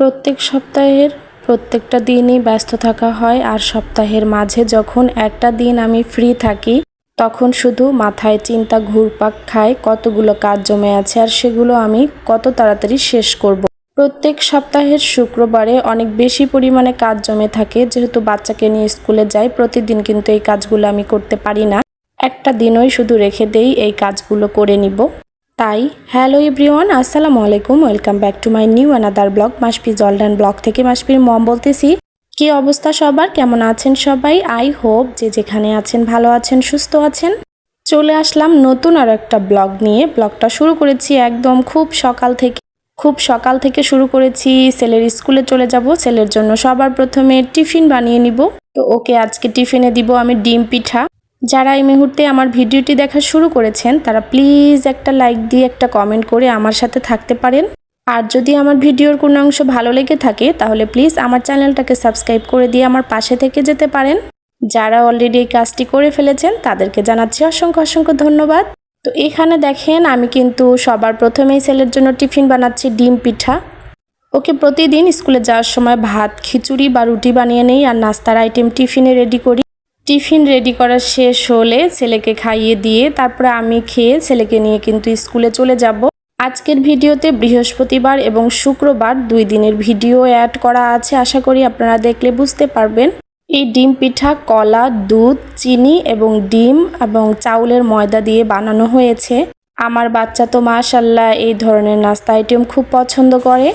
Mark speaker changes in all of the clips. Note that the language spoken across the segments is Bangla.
Speaker 1: প্রত্যেক সপ্তাহের প্রত্যেকটা দিনই ব্যস্ত থাকা হয়, আর সপ্তাহের মাঝে যখন একটা দিন আমি ফ্রি থাকি তখন শুধু মাথায় চিন্তা ঘুরপাক খায় কতগুলো কাজ জমে আছে আর সেগুলো আমি কত তাড়াতাড়ি শেষ করব। প্রত্যেক সপ্তাহের শুক্রবারে অনেক বেশি পরিমাণে কাজ জমে থাকে, যেহেতু বাচ্চাকে নিয়ে স্কুলে যাই প্রতিদিন কিন্তু এই কাজগুলো আমি করতে পারি না। একটা দিনই শুধু রেখে দেই এই কাজগুলো করে নিব। তাই হ্যালো এভরিওয়ান, আসসালামু আলাইকুম, welcome back to my new another blog. মাসপি জলডান ব্লগ থেকে মাসপির মম বলতেছি। কি অবস্থা সবার, কেমন আছেন সবাই? আই হোপ যে যেখানে আছেন ভালো আছেন, সুস্থ আছেন। চলে আসলাম নতুন আর একটা ব্লগ নিয়ে। ব্লগটা শুরু করেছি একদম খুব সকাল থেকে শুরু করেছি। ছেলের স্কুলে চলে যাব, ছেলের জন্য সবার প্রথমে টিফিন বানিয়ে নিব। তো ওকে আজকে টিফিনে দিব আমি ডিম পিঠা। যারা এই মুহূর্তে আমার ভিডিওটি দেখা শুরু করেছেন তারা প্লিজ একটা লাইক দিয়ে একটা কমেন্ট করে আমার সাথে থাকতে পারেন। আর যদি আমার ভিডিওর কোনো অংশ ভালো লেগে থাকে তাহলে প্লিজ আমার চ্যানেলটাকে সাবস্ক্রাইব করে দিয়ে আমার পাশে থেকে যেতে পারেন। যারা অলরেডি এই কাজটি করে ফেলেছেন তাদেরকে জানাচ্ছি অসংখ্য ধন্যবাদ। তো এখানে দেখেন আমি কিন্তু সবার প্রথমেই ছেলের জন্য টিফিন বানাচ্ছি ডিম পিঠা। ওকে প্রতিদিন স্কুলে যাওয়ার সময় ভাত, খিচুড়ি বা রুটি বানিয়ে নেই আর নাস্তার আইটেম টিফিনে রেডি করি। টিফিন রেডি করা শেষ হলে ছেলেকে খাইয়ে দিয়ে তারপরে আমি খেয়ে ছেলেকে নিয়ে কিন্তু স্কুলে চলে যাব। আজকের ভিডিওতে বৃহস্পতিবার এবং শুক্রবার 2 দিনের ভিডিও অ্যাড করা আছে, আশা করি আপনারা দেখলে বুঝতে পারবেন। এই ডিম পিঠা কলা, দুধ, চিনি এবং ডিম এবং চাউলের ময়দা দিয়ে বানানো হয়েছে। আমার বাচ্চা তো মাশাআল্লাহ এই ধরনের নাস্তা আইটেম খুব পছন্দ করে।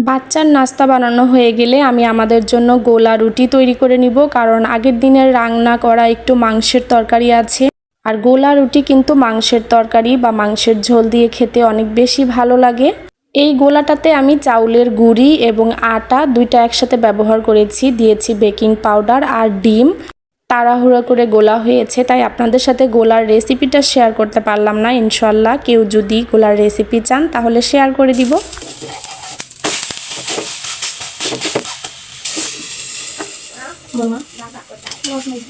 Speaker 1: বাচ্চার নাস্তা বানানো হয়ে গেলে আমি আমাদের জন্য গোলা রুটি তৈরি করে নিব, কারণ আগের দিনের রান্না করা একটু মাংসের তরকারি আছে। আর গোলা রুটি কিন্তু মাংসের তরকারি বা মাংসের ঝোল দিয়ে খেতে অনেক বেশি ভালো লাগে। এই গোলাটাতে আমি চাউলের গুঁড়ি এবং আটা দুইটা একসাথে ব্যবহার করেছি, দিয়েছি বেকিং পাউডার আর ডিম। তাড়াহুড়ো করে গোলা হয়েছে তাই আপনাদের সাথে গোলার রেসিপিটা শেয়ার করতে পারলাম না। ইনশাল্লাহ কেউ যদি গোলার রেসিপি চান তাহলে শেয়ার করে দিব।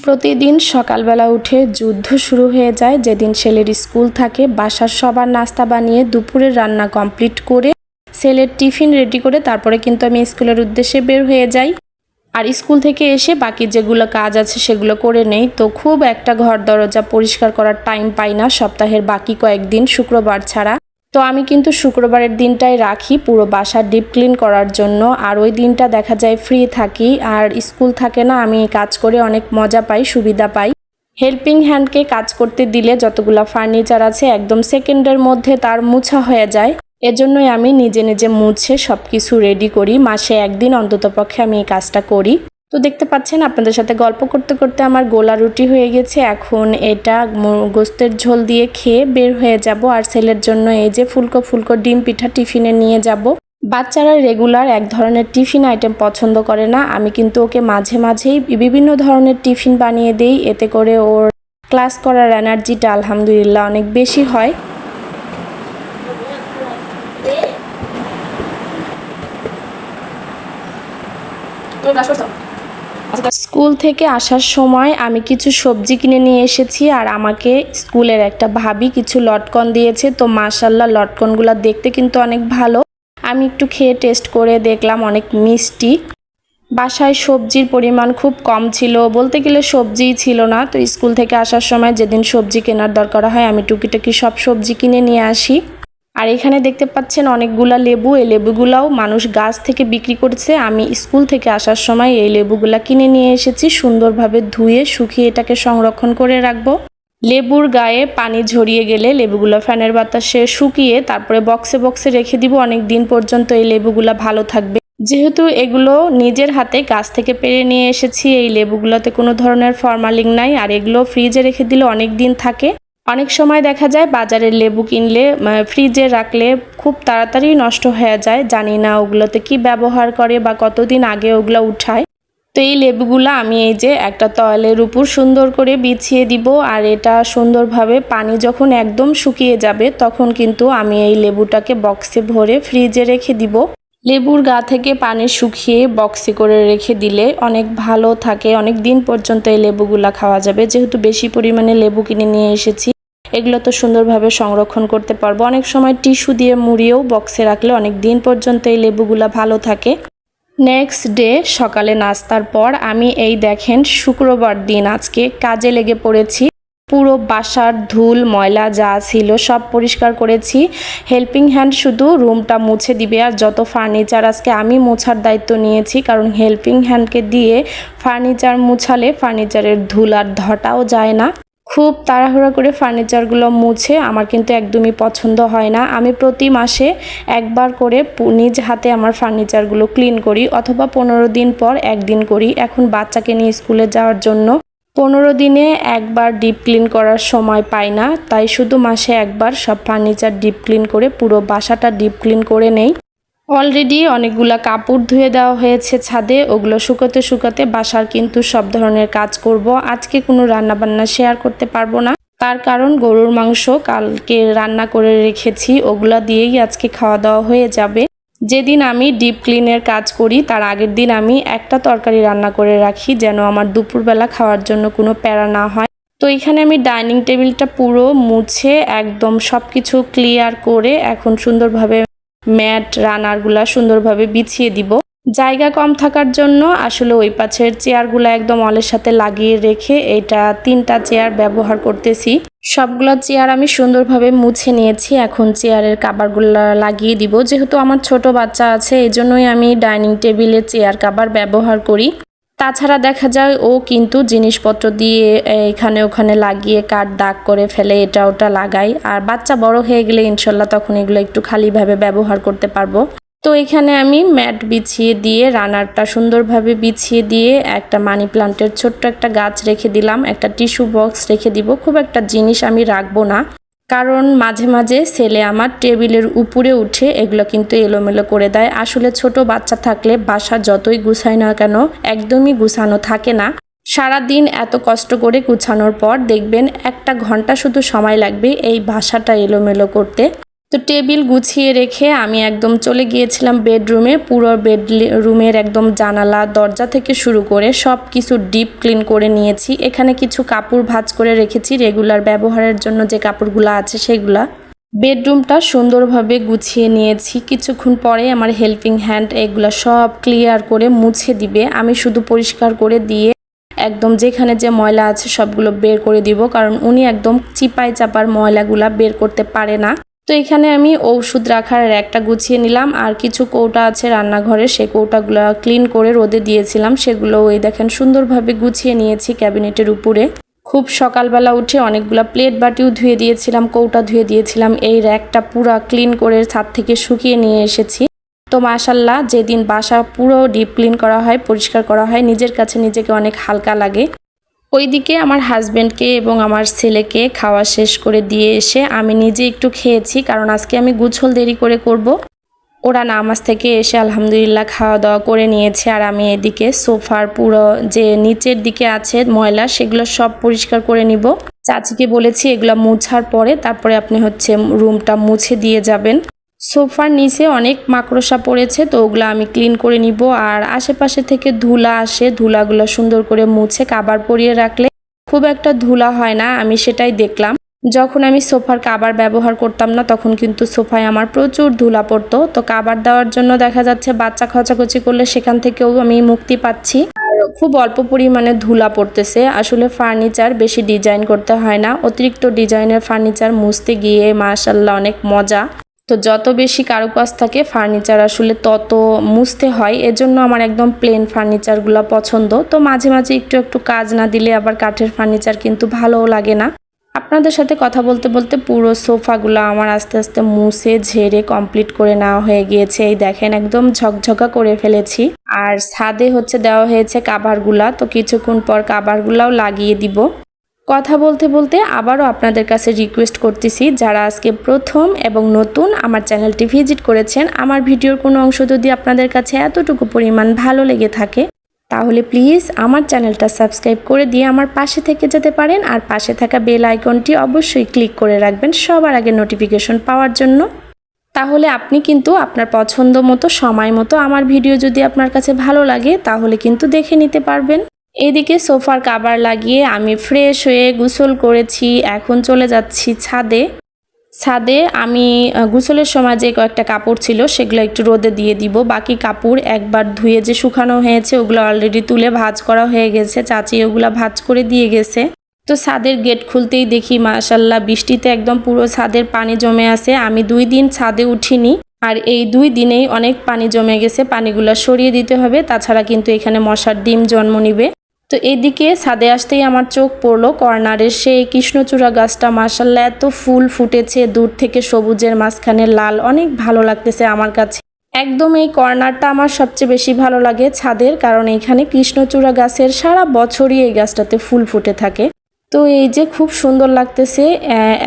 Speaker 1: প্রতিদিন সকালবেলা উঠে যুদ্ধ শুরু হয়ে যায়। যেদিন ছেলের স্কুল থাকে বাসার সবার নাস্তা বানিয়ে দুপুরের রান্না কমপ্লিট করে ছেলের টিফিন রেডি করে তারপরে কিন্তু আমি স্কুলের উদ্দেশ্যে বের হয়ে যাই। আর স্কুল থেকে এসে বাকি যেগুলো কাজ আছে সেগুলো করে নেই। তো খুব একটা ঘর দরজা পরিষ্কার করার টাইম পাই না সপ্তাহের বাকি কয়েকদিন শুক্রবার ছাড়া। তো আমি কিন্তু শুক্রবারের দিনটাই রাখি পুরো বাসা ডিপ ক্লিন করার জন্য। আর ওই দিনটা দেখা যায় ফ্রি থাকি আর স্কুল থাকে না, আমি কাজ করে অনেক মজা পাই, সুবিধা পাই। হেল্পিং হ্যান্ডকে কাজ করতে দিলে যতগুলো ফার্নিচার আছে একদম সেকেন্ডের মধ্যে তার মুছা হয়ে যায়। এজন্যই আমি নিজে নিজে মুছে সব কিছু রেডি করি। মাসে একদিন অন্ততপক্ষে আমি এই কাজটা করি। তো দেখতে পাচ্ছেন আপনাদের সাথে গল্প করতে করতে আমার গোলা রুটি হয়ে গেছে। এখন এটা গোস্তের ঝোল দিয়ে খেয়ে বের হয়ে যাব। আর ছেলের জন্য এই যে ফুলকো ডিম পিঠা টিফিনে নিয়ে যাব। বাচ্চারা রেগুলার এক ধরনের টিফিন আইটেম পছন্দ করে না, আমি কিন্তু ওকে মাঝে মাঝেই বিভিন্ন ধরনের টিফিন বানিয়ে দেই। এতে করে ওর ক্লাস করার এনার্জিটা আলহামদুলিল্লাহ অনেক বেশি হয়। স্কুল থেকে আসার সময় আমি কিছু সবজি কিনে নিয়ে এসেছি আর আমাকে স্কুলের একটা ভাবি কিছু লটকন দিয়েছে। তো মাশাআল্লাহ লটকনগুলো দেখতে কিন্তু অনেক ভালো। আমি একটু খেয়ে টেস্ট করে দেখলাম অনেক মিষ্টি। বাসায় সবজির পরিমাণ খুব কম ছিল, বলতে গেলে সবজিই ছিল না। তো স্কুল থেকে আসার সময় যেদিন সবজি কেনার দরকার হয় আমি টুকিটাকি সব সবজি কিনে নিয়ে আসি। আর এখানে দেখতে পাচ্ছেন অনেকগুলা লেবু, এই লেবুগুলাও মানুষ গাছ থেকে বিক্রি করছে। আমি স্কুল থেকে আসার সময় এই লেবুগুলা কিনে নিয়ে এসেছি, সুন্দরভাবে ধুয়ে শুকিয়ে এটাকে সংরক্ষণ করে রাখবো। লেবুর গায়ে পানি ঝরিয়ে গেলে লেবুগুলো ফ্যানের বাতাসে শুকিয়ে তারপরে বক্সে রেখে দিব। অনেক দিন পর্যন্ত এই লেবুগুলা ভালো থাকবে। যেহেতু এগুলো নিজের হাতে গাছ থেকে পেড়ে নিয়ে এসেছি, এই লেবুগুলোতে কোনো ধরনের ফরমালিন নাই। আর এগুলো ফ্রিজে রেখে দিলে অনেক দিন থাকে। অনেক সময় দেখা যায় বাজারের লেবু কিনলে ফ্রিজে রাখলে খুব তাড়াতাড়ি নষ্ট হয়ে যায়। জানি না ওগুলোতে কি ব্যবহার করে বা কতদিন আগে ওগুলো উঠায়। তো এই লেবুগুলো আমি এই যে একটা তয়েলের উপর সুন্দর করে বিছিয়ে দিব। আর এটা সুন্দরভাবে পানি যখন একদম শুকিয়ে যাবে তখন কিন্তু আমি এই লেবুটাকে বক্সে ভরে ফ্রিজে রেখে দিব। লেবুর গা থেকে পানি শুকিয়ে বক্সে করে রেখে দিলে অনেক ভালো থাকে, অনেক দিন পর্যন্ত এই লেবুগুলা খাওয়া যাবে। যেহেতু বেশি পরিমাণে লেবু কিনে নিয়ে এসেছি, এগুলো তো সুন্দরভাবে সংরক্ষণ করতে পারবো। অনেক সময় টিস্যু দিয়ে মুড়িয়েও বক্সে রাখলে অনেক দিন পর্যন্ত এই লেবুগুলা ভালো থাকে। নেক্সট ডে সকালে নাস্তার পর আমি এই দেখেন শুক্রবার দিন আজকে কাজে লেগে পড়েছি। পুরো বাসার ধুল ময়লা যা ছিল সব পরিষ্কার করেছি। হেল্পিং হ্যান্ড শুধু রুমটা মুছে দিবে, আর যত ফার্নিচার আজকে আমি মোছার দায়িত্ব নিয়েছি, কারণ হেল্পিং হ্যান্ডকে দিয়ে ফার্নিচার মুছালে ফার্নিচারের ধুল আর ধটাও যায় না। খুব তাড়াহুড়া করে ফার্নিচারগুলো মুছে আমার কিন্তু একদমই পছন্দ হয় না। আমি প্রতি মাসে একবার করে নিজ হাতে আমার ফার্নিচারগুলো ক্লিন করি, অথবা 15 দিন পর একদিন করি। এখন বাচ্চাকে নিয়ে স্কুলে যাওয়ার জন্য 15 দিনে একবার ডিপ ক্লিন করার সময় পাই না, তাই শুধু মাসে একবার সব ফার্নিচার ডিপ ক্লিন করে পুরো বাসাটা ডিপ ক্লিন করে নেই। অলরেডি অনেকগুলা কাপড় ধুয়ে দেওয়া হয়েছে ছাদে, ওগুলো শুকাতে শুকাতে বাসার কিন্তু সব ধরনের কাজ করব। আজকে কোনো রান্নাবান্না শেয়ার করতে পারবো না, তার কারণ গরুর মাংস কালকে রান্না করে রেখেছি, ওগুলা দিয়েই আজকে খাওয়া দাওয়া হয়ে যাবে। যেদিন আমি ডিপ ক্লিনের কাজ করি তার আগের দিন আমি একটা তরকারি রান্না করে রাখি, যেন আমার দুপুরবেলা খাওয়ার জন্য কোনো প্যারা না হয়। তো এখানে আমি ডাইনিং টেবিলটা পুরো মুছে একদম সব কিছু ক্লিয়ার করে এখন সুন্দরভাবে ম্যাট রানারগুলা সুন্দরভাবে বিছিয়ে দিব। জায়গা কম থাকার জন্য আসলে ওই পাশের চেয়ারগুলো একদম অলের সাথে লাগিয়ে রেখে এটা 3টা চেয়ার ব্যবহার করতেছি। সবগুলো চেয়ার আমি সুন্দরভাবে মুছে নিয়েছি, এখন চেয়ারের কাভারগুলো লাগিয়ে দিব। যেহেতু আমার ছোট বাচ্চা আছে এই জন্যই আমি ডাইনিং টেবিলে চেয়ার কাভার ব্যবহার করি। তাছাড়া দেখা যায় ও কিন্তু জিনিসপত্র দিয়ে এখানে ওখানে লাগিয়ে কাঠ দাগ করে ফেলে, এটা ওটা লাগাই। আর বাচ্চা বড় হয়ে গেলে ইনশাল্লাহ তখন এগুলো একটু খালিভাবে ব্যবহার করতে পারবো। তো এখানে আমি ম্যাট বিছিয়ে দিয়ে রানারটা সুন্দরভাবে বিছিয়ে দিয়ে একটা মানি প্লান্টের ছোট্ট একটা গাছ রেখে দিলাম, একটা টিস্যু বক্স রেখে দিব। খুব একটা জিনিস আমি রাখবো না, কারণ মাঝে মাঝে ছেলে আমার টেবিলের উপরে উঠে এগুলো কিন্তু এলোমেলো করে দেয়। আসলে ছোট বাচ্চা থাকলে বাসা যতই গুছাই না কেন একদমই গুছানো থাকে না। সারা দিন এত কষ্ট করে গুছানোর পর দেখবেন 1 ঘন্টা শুধু সময় লাগবে এই বাসাটা এলোমেলো করতে। তো টেবিল গুছিয়ে রেখে আমি একদম চলে গিয়েছিলাম বেডরুমে। পুরো বেডরুমের একদম জানালা দরজা থেকে শুরু করে সব কিছু ডিপ ক্লিন করে নিয়েছি। এখানে কিছু কাপড় ভাঁজ করে রেখেছি রেগুলার ব্যবহারের জন্য, যে কাপড়গুলো আছে সেগুলা। বেডরুমটা সুন্দরভাবে গুছিয়ে নিয়েছি। কিছুক্ষণ পরে আমার হেল্পিং হ্যান্ড এগুলা সব ক্লিয়ার করে মুছে দিবে, আমি শুধু পরিষ্কার করে দিয়ে একদম যেখানে যে ময়লা আছে সবগুলো বের করে দিব, কারণ উনি একদম চিপাই চাপার ময়লাগুলা বের করতে পারে না। তো এখানে আমি ঔষধ রাখার একটা গুছিয়ে নিলাম, আর কিছু কৌটা আছে রান্নাঘরে, সেই কৌটাগুলো ক্লিন করে রোদে দিয়েছিলাম, সেগুলো ওই দেখেন সুন্দরভাবে গুছিয়ে নিয়েছি ক্যাবিনেটের উপরে। খুব সকালবেলা উঠে অনেকগুলো প্লেট বাটিও ধুয়ে দিয়েছিলাম, কৌটা ধুয়ে দিয়েছিলাম। এই র্যাকটা পুরো ক্লিন করে ছাদ থেকে শুকিয়ে নিয়ে এসেছি। তো মাশাল্লাহ, যেদিন বাসা পুরো ডিপ ক্লিন করা হয়, পরিষ্কার করা হয়, নিজের কাছে নিজেকে অনেক হালকা লাগে। ওইদিকে আমার হাজব্যান্ডকে এবং আমার ছেলেকে খাওয়া শেষ করে দিয়ে এসে আমি নিজে একটু খেয়েছি, কারণ আজকে আমি গোসল দেরি করে করব। ওরা নামাজ থেকে এসে আলহামদুলিল্লাহ খাওয়া দাওয়া করে নিয়েছে, আর আমি এদিকে সোফার পুরো যে নিচের দিকে আছে ময়লা সেগুলো সব পরিষ্কার করে নিব। চাচিকে বলেছি এগুলো মুছার পরে তারপরে আপনি রুমটা মুছে দিয়ে যাবেন। সোফার নিচে অনেক মাকড়সা পড়েছে, তো ওগুলো আমি ক্লিন করে নিব। আর আশেপাশে থেকে ধুলা আসে, ধুলাগুলো সুন্দর করে মুছে কাবার পরিয়ে রাখলে খুব একটা ধুলা হয় না, আমি সেটাই দেখলাম। যখন আমি সোফার কাবার ব্যবহার করতাম না তখন কিন্তু সোফায় আমার প্রচুর ধুলা পড়তো। তো কাবার দেওয়ার জন্য দেখা যাচ্ছে বাচ্চা খচাখচি করলে সেখান থেকেও আমি মুক্তি পাচ্ছি। আর খুব অল্প পরিমাণে ধুলা পড়তেছে। আসলে ফার্নিচার বেশি ডিজাইন করতে হয় না, অতিরিক্ত ডিজাইনের ফার্নিচার মুছতে গিয়ে মাশাআল্লাহ অনেক মজা। তো যত বেশি কারুকাজ থাকে ফার্নিচার আসলে তত মুছতে হয়, এজন্য আমার একদম প্লেন ফার্নিচারগুলো পছন্দ। তো মাঝে মাঝে একটু একটু কাজ না দিলে আবার কাঠের ফার্নিচার কিন্তু ভালোও লাগে না। আপনাদের সাথে কথা বলতে বলতে পুরো সোফাগুলো আমার আস্তে আস্তে মুছে ঝেড়ে কমপ্লিট করে নেওয়া হয়ে গিয়েছে। এই দেখেন একদম ঝকঝকা করে ফেলেছি। আর ছাদে দেওয়া হয়েছে কাভারগুলা, তো কিছুক্ষণ পর কাভারগুলাও লাগিয়ে দিব। কথা বলতে বলতে আবারও আপনাদের কাছে রিকোয়েস্ট করতেছি, যারা আজকে প্রথম এবং নতুন আমার চ্যানেলটি ভিজিট করেছেন, আমার ভিডিওর কোনো অংশ যদি আপনাদের কাছে এতটুকু পরিমাণ ভালো লেগে থাকে তাহলে প্লিজ আমার চ্যানেলটা সাবস্ক্রাইব করে দিয়ে আমার পাশে থেকে যেতে পারেন। আর পাশে থাকা বেল আইকনটি অবশ্যই ক্লিক করে রাখবেন সবার আগে নোটিফিকেশন পাওয়ার জন্য। তাহলে আপনি কিন্তু আপনার পছন্দ মতো সময় মতো আমার ভিডিও যদি আপনার কাছে ভালো লাগে তাহলে কিন্তু দেখে নিতে পারবেন। এদিকে সোফার কভার লাগিয়ে আমি ফ্রেশ হয়ে গোসল করেছি, এখন চলে যাচ্ছি ছাদে আমি গোসলের সময় যে কয়েকটা কাপড় ছিল সেগুলো একটু রোদে দিয়ে দিব। বাকি কাপড় একবার ধুয়ে যে শুকানো হয়েছে ওগুলো অলরেডি তুলে ভাঁজ করা হয়ে গেছে, চাচি ওগুলো ভাঁজ করে দিয়ে গেছে। তো ছাদের গেট খুলতেই দেখি মাশাল্লাহ বৃষ্টিতে একদম পুরো ছাদের পানি জমে আছে। আমি 2 দিন ছাদে উঠিনি, আর এই 2 দিনেই অনেক পানি জমে গেছে, পানিগুলো সরিয়ে দিতে হবে, তাছাড়া কিন্তু এখানে মশার ডিম জন্ম নিবে। তো এইদিকে ছাদে আসতেই আমার চোখ পড়লো কর্নারের সেই কৃষ্ণচূড়া গাছটা। মাশাল্লাহ এত ফুল ফুটেছে, দূর থেকে সবুজের মাঝখানে লাল, অনেক ভালো লাগতেছে আমার কাছে। একদম এই কর্নারটা আমার সবচেয়ে বেশি ভালো লাগে ছাদের, কারণ এইখানে কৃষ্ণচূড়া গাছের সারা বছরই এই গাছটাতে ফুল ফুটে থাকে। তো এই যে খুব সুন্দর লাগতেছে।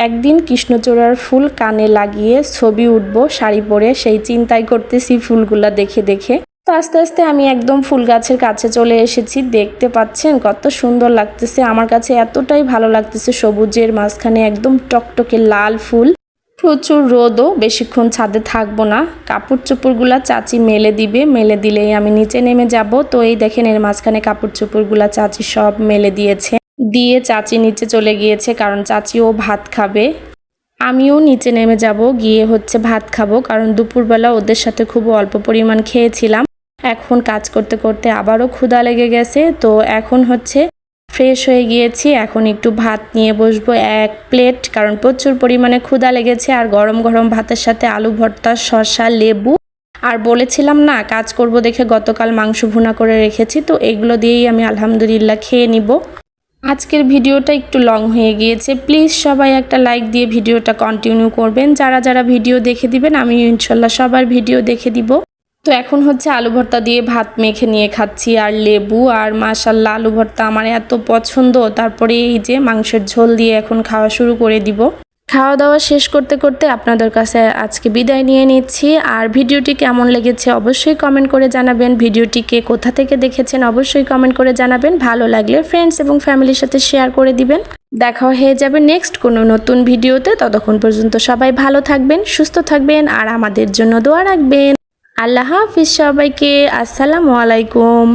Speaker 1: একদিন কৃষ্ণচূড়ার ফুল কানে লাগিয়ে ছবি উঠবো শাড়ি পরে, সেই চিন্তাই করতেছি ফুলগুলা দেখে দেখে। তো আস্তে আস্তে আমি একদম ফুল গাছের কাছে চলে এসেছি, দেখতে পাচ্ছেন কত সুন্দর লাগতেছে। আমার কাছে এতটাই ভালো লাগতেছে, সবুজের মাঝখানে একদম টকটকে লাল ফুল। প্রচুর রোদও, বেশিক্ষণ ছাদে থাকবো না, কাপড় চোপড়গুলা চাচি মেলে দিবে, মেলে দিলেই আমি নিচে নেমে যাব। তো এই দেখেন এর মাঝখানে কাপড় চোপড়গুলা চাচি সব মেলে দিয়েছে, দিয়ে চাচি নিচে চলে গিয়েছে, কারণ চাচিও ভাত খাবে। আমিও নিচে নেমে যাব, গিয়ে ভাত খাবো, কারণ দুপুরবেলা ওদের সাথে খুব অল্প পরিমাণ খেয়েছিলাম। এখন কাজ করতে করতে আবারও ক্ষুধা লেগে গেছে, তো এখন ফ্রেশ হয়ে গিয়েছি, এখন একটু ভাত নিয়ে বসবো 1 প্লেট, কারণ প্রচুর পরিমাণে ক্ষুধা লেগেছে। আর গরম গরম ভাতের সাথে আলু ভর্তা, শসা, লেবু, আর বলেছিলাম না কাজ করব দেখে গতকাল মাংস ভুনা করে রেখেছি, তো এগুলো দিয়েই আমি আলহামদুলিল্লাহ খেয়ে নিব। আজকের ভিডিওটা একটু লং হয়ে গিয়েছে, প্লিজ সবাই একটা লাইক দিয়ে ভিডিওটা কন্টিনিউ করবেন। যারা যারা ভিডিও দেখে দিবেন আমি ইনশাল্লাহ সবার ভিডিও দেখে দিব। তো এখন আলু ভর্তা দিয়ে ভাত মেখে নিয়ে খাচ্ছি, আর লেবু, আর মাশাল্লাহ আলু ভর্তা আমার এত পছন্দ। তারপরে এই যে মাংসের ঝোল দিয়ে এখন খাওয়া শুরু করে দিব। খাওয়া দাওয়া শেষ করতে করতে আপনাদের কাছে আজকে বিদায় নিয়ে নিচ্ছি। আর ভিডিওটি কেমন লেগেছে অবশ্যই কমেন্ট করে জানাবেন। ভিডিওটিকে কোথা থেকে দেখেছেন অবশ্যই কমেন্ট করে জানাবেন। ভালো লাগলে ফ্রেন্ডস এবং ফ্যামিলির সাথে শেয়ার করে দিবেন। দেখা হয়ে যাবে নেক্সট কোনো নতুন ভিডিওতে। ততক্ষণ পর্যন্ত সবাই ভালো থাকবেন, সুস্থ থাকবেন, আর আমাদের জন্য দোয়া রাখবেন। আল্লাহ হাফিজ সবাইকে। আসসালামু আলাইকুম।